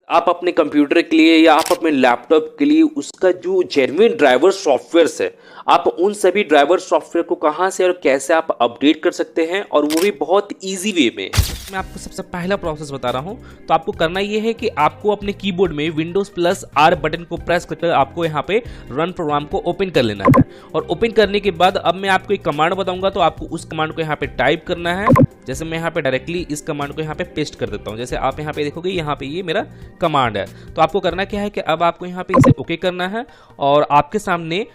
आप अपने कंप्यूटर के लिए या आप अपने लैपटॉप के लिए उसका जो जेन्युइन ड्राइवर सॉफ्टवेयर्स है, आप उन सभी ड्राइवर सॉफ्टवेयर को कहाँ से और कैसे आप अपडेट कर सकते हैं, और वो भी बहुत ईजी वे में। मैं आपको सबसे पहला प्रोसेस बता रहा हूँ। तो आपको करना ये है कि आपको अपने कीबोर्ड में विंडोज प्लस आर बटन को प्रेस करके आपको यहाँ पे रन प्रोग्राम को ओपन कर लेना है। और ओपन करने के बाद अब मैं आपको एक कमांड बताऊंगा, तो आपको उस कमांड को यहाँ पे टाइप करना है। जैसे मैं यहाँ पे डायरेक्टली इस कमांड को यहाँ पे पेस्ट कर देता हूँ। जैसे आप यहाँ पे देखोगे, यहाँ पे ये मेरा कमांड है। तो आपको करना क्या है कि अब आपको यहाँ पे इसे ओके करना है और आपके सामने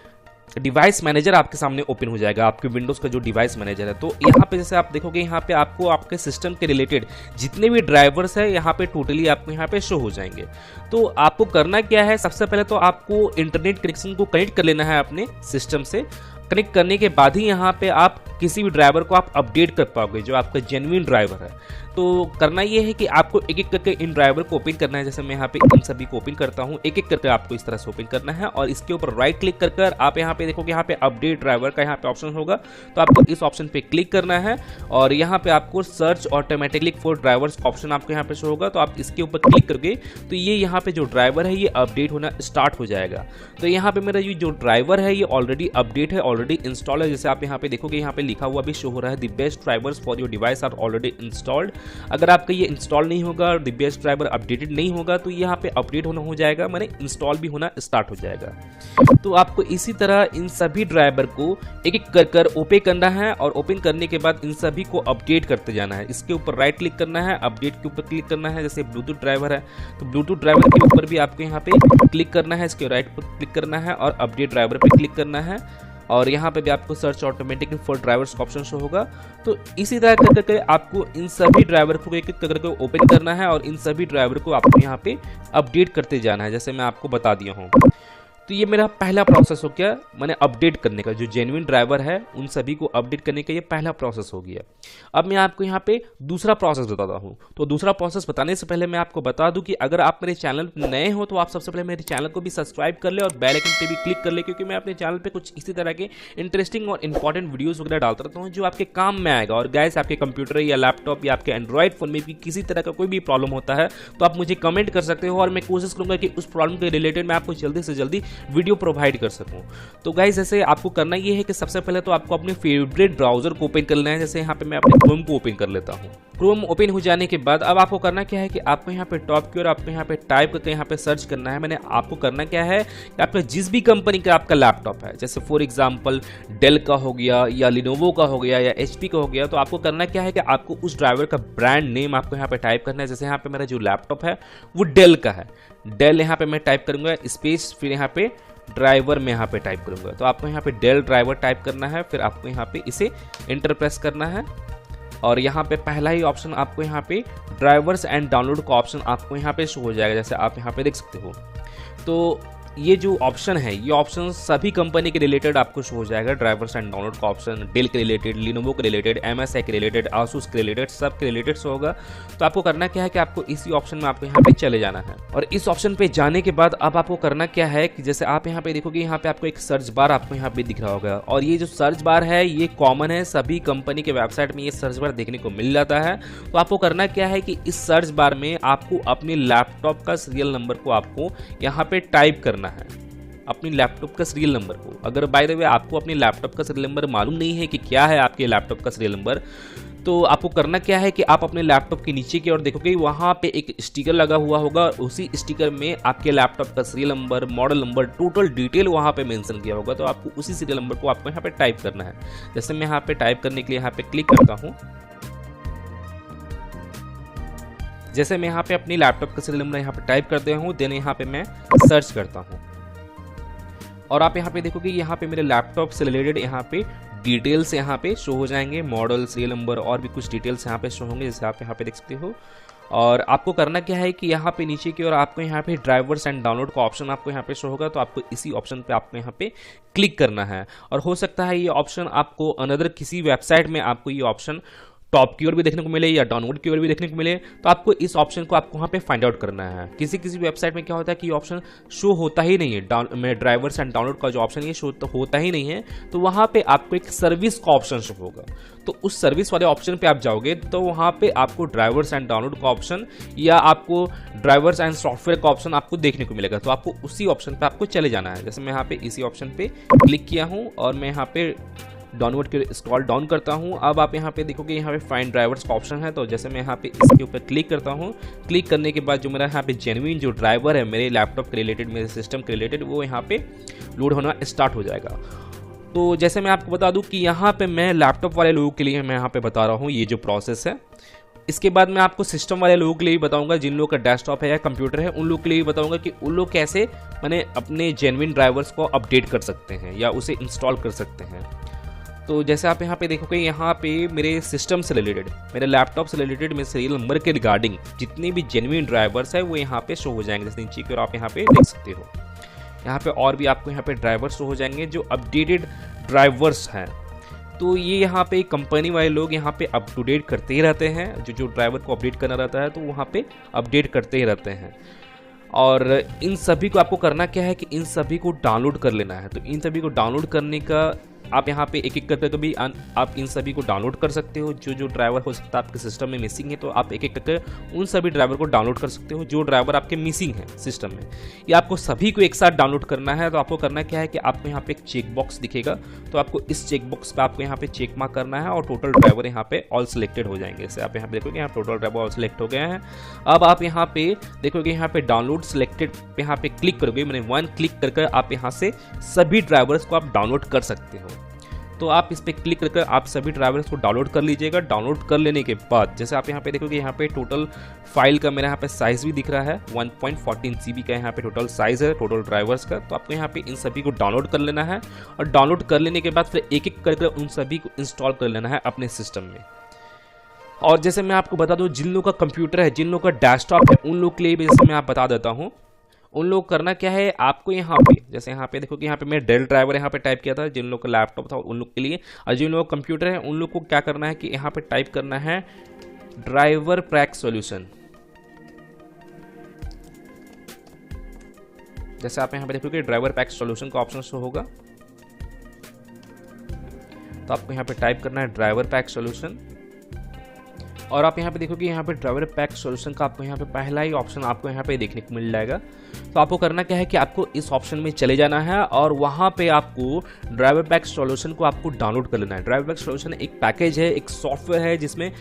डिवाइस मैनेजर आपके सामने ओपन हो जाएगा, आपके विंडोज का जो डिवाइस मैनेजर है। तो यहाँ पे जैसे आप देखोगे, यहाँ पे आपको आपके सिस्टम के रिलेटेड जितने भी ड्राइवर्स है यहाँ पे टोटली आपको यहाँ पे शो हो जाएंगे। तो आपको करना क्या है, सबसे पहले तो आपको इंटरनेट कनेक्शन को कनेक्ट कर लेना है अपने सिस्टम से। कनेक्ट करने के बाद ही यहाँ पे आप किसी भी ड्राइवर को आप अपडेट कर पाओगे जो आपका जेन्युइन ड्राइवर है। तो करना ये है कि आपको एक एक करके इन ड्राइवर को ओपन करना है। जैसे मैं यहाँ पे इन सभी को ओपन करता हूँ, एक एक करके आपको इस तरह से ओपन करना है और इसके ऊपर राइट क्लिक कर आप यहाँ पे देखोगे, यहाँ पे अपडेट ड्राइवर का यहाँ पे ऑप्शन होगा। तो आपको इस ऑप्शन पे क्लिक करना है और यहाँ पे आपको search automatically for drivers option आपको यहाँ पे शो होगा। तो आप इसके ऊपर क्लिक करके तो ये यहाँ पे जो ड्राइवर है ये अपडेट होना स्टार्ट हो जाएगा। तो यहाँ पे मेरा ये जो ड्राइवर है ये ऑलरेडी अपडेट है, ऑलरेडी इंस्टॉल है। जैसे आप यहाँ पे देखोगे, यहाँ पे लिखा हुआ भी शो हो रहा है, the best drivers for your device are already installed. अगर आपका ये इंस्टॉल नहीं होगा और द बेस्ट ड्राइवर अपडेटेड नहीं होगा तो यहाँ पे अपडेट होना हो जाएगा, माने इंस्टॉल भी होना स्टार्ट हो जाएगा। तो आपको इसी तरह इन सभी ड्राइवर को एक एक कर ओपन करना है और ओपन करने के बाद इन सभी को अपडेट करते जाना है। इसके ऊपर राइट क्लिक करना है, अपडेट के ऊपर क्लिक करना है। जैसे ब्लूटूथ ड्राइवर है तो ब्लूटूथ ड्राइवर के ऊपर भी आपको यहाँ पे क्लिक करना है, इसके राइट पर क्लिक करना है और अपडेट ड्राइवर पे क्लिक करना है। और यहाँ पे भी आपको सर्च ऑटोमेटिकली फॉर ड्राइवर्स का ऑप्शन शो होगा। तो इसी तरह करके आपको इन सभी ड्राइवर को एक एक करके ओपन करना है और इन सभी ड्राइवर को आपको यहाँ पे अपडेट करते जाना है, जैसे मैं आपको बता दिया हूँ। तो ये मेरा पहला प्रोसेस हो गया, मैंने अपडेट करने का, जो जेन्युइन ड्राइवर है उन सभी को अपडेट करने का ये पहला प्रोसेस हो गया। अब मैं आपको यहाँ पे दूसरा प्रोसेस बताता हूँ। तो दूसरा प्रोसेस बताने से पहले मैं आपको बता दूं कि अगर आप मेरे चैनल पर नए हो तो आप सबसे पहले मेरे चैनल को भी सब्सक्राइब कर ले और बेल आइकन पे भी क्लिक कर ले, क्योंकि मैं अपने चैनल पे कुछ इसी तरह के इंटरेस्टिंग और इंपॉर्टेंट वीडियोस वगैरह डालता रहता हूँ जो आपके काम में आएगा। और गाइस, आपके कंप्यूटर या लैपटॉप या आपके एंड्रॉइड फोन में भी किसी तरह का कोई भी प्रॉब्लम होता है तो आप मुझे कमेंट कर सकते हो और मैं कोशिश करूंगा कि उस प्रॉब्लम के रिलेटेड मैं आपको जल्दी से जल्दी वीडियो प्रोवाइड कर सकूं। तो गाइस, जैसे आपको करना ये है कि सबसे पहले तो आपको अपने फेवरेट ब्राउजर को ओपन कर लेना है। जैसे यहाँ पे मैं अपने क्रोम को ओपन कर लेता हूँ। क्रोम ओपन हो जाने के बाद अब आपको करना क्या है कि आपको यहाँ पे टॉप की ओर आपको यहाँ पे टाइप करके यहाँ पे सर्च करना है। मैंने आपको करना क्या है कि आपका जिस भी कंपनी का आपका लैपटॉप है, जैसे फॉर एग्जांपल डेल का हो गया या लिनोवो का हो गया या एचपी का हो गया, तो आपको करना क्या है कि आपको उस ड्राइवर का ब्रांड नेम आपको यहाँ पे टाइप करना है। जैसे यहाँ पे मेरा जो लैपटॉप है वो डेल का है, डेल यहाँ पे मैं टाइप करूंगा स्पेस, फिर यहाँ पे ड्राइवर में यहाँ पे टाइप करूंगा। तो आपको यहाँ पे डेल ड्राइवर टाइप करना है, फिर आपको यहाँ पे इसे एंटर प्रेस करना है और यहाँ पे पहला ही ऑप्शन आपको यहाँ पे ड्राइवर्स एंड डाउनलोड का ऑप्शन आपको यहाँ पे शो हो जाएगा, जैसे आप यहाँ पे देख सकते हो। तो ये जो ऑप्शन है, ये ऑप्शन सभी कंपनी के रिलेटेड आपको शो हो जाएगा। ड्राइवर्स एंड डाउनलोड का ऑप्शन डेल के रिलेटेड, लिनोवो के रिलेटेड, एमएसआई के रिलेटेड, आसूस के रिलेटेड, सब के रिलेटेड शो होगा। तो आपको करना क्या है कि आपको इसी ऑप्शन में आपको यहाँ पे चले जाना है और इस ऑप्शन पे जाने के बाद अब आपको करना क्या है कि जैसे आप यहाँ पे देखोगे, यहाँ पे आपको एक सर्च बार आपको यहाँ पे दिख रहा होगा और ये जो सर्च बार है ये कॉमन है, सभी कंपनी के वेबसाइट में ये सर्च बार देखने को मिल जाता है। तो आपको करना क्या है कि इस सर्च बार में आपको अपने लैपटॉप का सीरियल नंबर को आपको यहाँ पे टाइप करना है, अपनी लैपटॉप का सीरियल नंबर को। अगर बाय द वे आपको अपने लैपटॉप का सीरियल नंबर मालूम नहीं है कि क्या है आपके लैपटॉप का सीरियल नंबर, तो आपको करना क्या है कि आप अपने लैपटॉप के नीचे की ओर देखोगे, वहाँ पे एक स्टिकर लगा हुआ होगा और उसी स्टिकर में आपके लैपटॉप का serial number, model number, total detail वहाँ पे मेंशन किया होगा। तो आपको उसी सीरियल नंबर को आपको यहाँ पे टाइप करना है। जैसे मैं यहाँ पे टाइप करने के लिए यहाँ पे क्लिक करता हूँ, जैसे मैं यहाँ पे अपनी लैपटॉप का सीरियल नंबर यहाँ पे टाइप करते हूँ, देन यहाँ पे मैं सर्च करता हूँ और आप यहाँ पे देखोगे, यहाँ पे मेरे लैपटॉप से रिलेटेड यहाँ पे डिटेल्स यहाँ पे शो हो जाएंगे, मॉडल, सीरियल नंबर और भी कुछ डिटेल्स यहाँ पे शो होंगे, जैसे आप यहाँ पे देख सकते हो। और आपको करना क्या है कि यहाँ पे नीचे की ओर आपको यहाँ पे ड्राइवर्स एंड डाउनलोड का ऑप्शन आपको यहाँ पे शो होगा। तो आपको इसी ऑप्शन पे आपको यहाँ पे क्लिक करना है और हो सकता है ये ऑप्शन आपको अनदर किसी वेबसाइट में आपको ये ऑप्शन टॉप की ओर भी देखने को मिले या डाउनलोड की ओर भी देखने को मिले, तो आपको इस ऑप्शन को आपको वहाँ पे फाइंड आउट करना है। किसी किसी वेबसाइट में क्या होता है कि ये ऑप्शन शो होता ही नहीं है, ड्राइवर्स एंड डाउनलोड का जो ऑप्शन ये शो होता ही नहीं है, तो वहाँ पे आपको एक सर्विस का ऑप्शन शो होगा। तो उस सर्विस वाले ऑप्शन पे आप जाओगे तो वहाँ पे आपको ड्राइवर्स एंड डाउनलोड का ऑप्शन या आपको ड्राइवर्स एंड सॉफ्टवेयर का ऑप्शन आपको देखने को मिलेगा। तो आपको उसी ऑप्शन पे आपको चले जाना है। जैसे मैं यहाँ पे इसी ऑप्शन पे क्लिक किया हूँ और मैं यहाँ पे डाउनलोड के स्क्रॉल डाउन करता हूँ। अब आप यहाँ पे देखोगे यहाँ पे फाइंड ड्राइवर्स का ऑप्शन है। तो जैसे मैं यहाँ पे इसके ऊपर क्लिक करता हूँ, क्लिक करने के बाद जो मेरा यहाँ पे जेन्युइन जो ड्राइवर है मेरे लैपटॉप के रिलेटेड, मेरे सिस्टम के रिलेटेड, वो यहाँ पे लोड होना स्टार्ट हो जाएगा। तो जैसे मैं आपको बता दूं कि यहाँ पे मैं लैपटॉप वाले लोगों के लिए मैं यहाँ पे बता रहा हूँ ये जो प्रोसेस है। इसके बाद मैं आपको सिस्टम वाले लोगों के लिए भी बताऊंगा, जिन लोगों का डेस्कटॉप है या कंप्यूटर है उन लोगों के लिए भी बताऊंगा कि उन लोग कैसे मैंने अपने जेन्युइन ड्राइवर्स को अपडेट कर सकते हैं या उसे इंस्टॉल कर सकते हैं। तो जैसे आप यहाँ पे देखोगे, यहाँ पे मेरे सिस्टम से रिलेटेड, मेरे लैपटॉप से रिलेटेड, मेरे सीरियल नंबर के रिगार्डिंग जितने भी जेन्युइन ड्राइवर्स है वो यहाँ पे शो हो जाएंगे। जैसे नीचे की ओर आप यहाँ पे देख सकते हो, यहाँ पे और भी आपको यहाँ पे ड्राइवर्स शो हो जाएंगे जो अपडेटेड ड्राइवर्स हैं। तो ये यहाँ पे कंपनी वाले लोग यहाँ पे अप टू डेट करते ही रहते हैं, जो ड्राइवर को अपडेट करना रहता है तो वहाँ पे अपडेट करते ही रहते हैं। और इन सभी को आपको करना क्या है कि इन सभी को डाउनलोड कर लेना है। तो इन सभी को डाउनलोड करने का आप यहाँ पे एक एक करके कभी आप इन सभी को डाउनलोड कर सकते हो। जो ड्राइवर हो सकता है आपके सिस्टम में मिसिंग है, तो आप एक एक करके उन सभी ड्राइवर को डाउनलोड कर सकते हो जो ड्राइवर आपके मिसिंग है सिस्टम में। ये आपको सभी को एक साथ डाउनलोड करना है। तो आपको करना क्या है कि आपको यहाँ पे एक चेक बॉक्स दिखेगा, तो आपको इस चेक बॉक्स पे आपको यहाँ पे चेक मार्क करना है और टोटल ड्राइवर यहाँ पे ऑल सिलेक्टेड हो जाएंगे। जैसे आप यहाँ पे देखोगे यहाँ टोटल ड्राइवर ऑल सिलेक्ट हो गए हैं। अब आप यहाँ पे देखोगे यहाँ पे डाउनलोड सिलेक्टेड पे यहाँ पे क्लिक करोगे, मैंने 1 क्लिक करके आप यहाँ से सभी ड्राइवर्स को आप डाउनलोड कर सकते हो। तो आप इस पर क्लिक करके आप सभी ड्राइवर्स को डाउनलोड कर लीजिएगा। डाउनलोड कर लेने के बाद जैसे आप यहाँ पे देखोगे यहाँ पे टोटल फाइल का मेरा यहाँ पे साइज भी दिख रहा है, 1.14 GB का यहाँ पे टोटल साइज है टोटल ड्राइवर्स का। तो आपको यहाँ पे इन सभी को डाउनलोड कर लेना है और डाउनलोड कर लेने के बाद फिर एक एक करके उन सभी को इंस्टॉल कर लेना है अपने सिस्टम में। और जैसे मैं आपको बता दूँ, जिन लोगों का कंप्यूटर है, जिन लोगों का डेस्कटॉप है, उन लोग के लिए भी जैसे मैं आप बता देता हूँ। उन लोग करना क्या है, आपको यहाँ पे जैसे यहाँ पे देखो कि यहाँ पे मैं डेल ड्राइवर यहाँ पे टाइप किया था, जिन लोग का लैपटॉप था उन लोग के लिए, और जिन लोग का कंप्यूटर है उन लोग को क्या करना है कि यहाँ पे टाइप करना है ड्राइवर पैक सॉल्यूशन। जैसे आप यहाँ पे देखोगे ड्राइवर पैक सॉल्यूशन का ऑप्शन शो होगा, तो आपको यहाँ पे टाइप करना है ड्राइवर पैक सॉल्यूशन। और आप यहाँ पे देखोगे यहाँ पे ड्राइवर पैक सॉल्यूशन का आपको यहाँ पे पहला ही ऑप्शन आपको यहाँ पे देखने को मिल जाएगा। तो आपको करना क्या है कि आपको इस ऑप्शन में चले जाना है और वहाँ पे आपको ड्राइवर पैक सॉल्यूशन को आपको डाउनलोड कर लेना है। ड्राइवर पैक सॉल्यूशन एक पैकेज है, एक सॉफ्टवेयर है जिसमें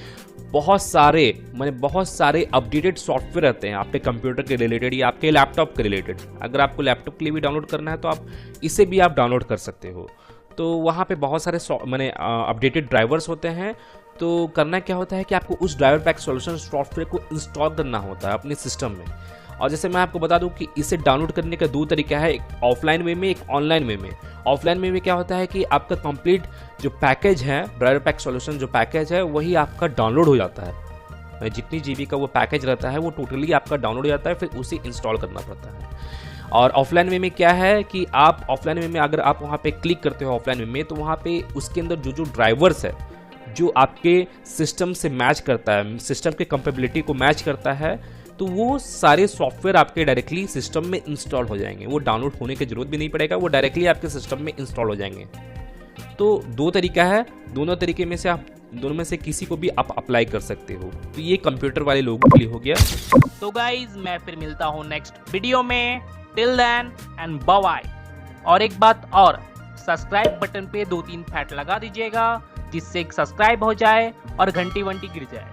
बहुत सारे अपडेटेड सॉफ्टवेयर रहते हैं आपके कंप्यूटर के रिलेटेड या आपके लैपटॉप के रिलेटेड। अगर आपको लैपटॉप के लिए भी डाउनलोड करना है तो आप इसे भी आप डाउनलोड कर सकते हो। तो वहाँ पे बहुत सारे अपडेटेड ड्राइवर्स होते हैं। तो करना क्या होता है कि आपको उस ड्राइवर पैक सॉल्यूशन सॉफ्टवेयर को इंस्टॉल करना होता है अपने सिस्टम में। और जैसे मैं आपको बता दूं कि इसे डाउनलोड करने का 2 तरीका है, एक ऑफलाइन वे में, एक ऑनलाइन वे में। ऑफलाइन वे में क्या होता है कि आपका कंप्लीट जो पैकेज है, ड्राइवर पैक सॉल्यूशन जो पैकेज है, वही आपका डाउनलोड हो जाता है। जितनी GB का वो पैकेज रहता है वो टोटली आपका डाउनलोड हो जाता है, फिर उसे इंस्टॉल करना पड़ता है। और ऑफलाइन वे में क्या है कि आप ऑफलाइन वे में अगर आप वहाँ पे क्लिक करते हो ऑफलाइन वे में, तो वहाँ पे उसके अंदर जो ड्राइवर्स है जो आपके सिस्टम से मैच करता है, सिस्टम के कंपेबिलिटी को मैच करता है, तो वो सारे सॉफ्टवेयर आपके डायरेक्टली सिस्टम में इंस्टॉल हो जाएंगे। वो डाउनलोड होने की जरूरत भी नहीं पड़ेगा, वो डायरेक्टली आपके सिस्टम में इंस्टॉल हो जाएंगे। तो 2 तरीका है, दोनों तरीके में से आप दोनों में से किसी को भी आप अप्लाई कर सकते हो। तो ये कंप्यूटर वाले लोगों के लिए हो गया। तो गाइज मैं फिर मिलता हूँ नेक्स्ट वीडियो में। Till then and bye bye. और एक बात और, सब्सक्राइब बटन पे 2-3 फैट लगा दीजिएगा जिससे सब्सक्राइब हो जाए और घंटी वंटी गिर जाए।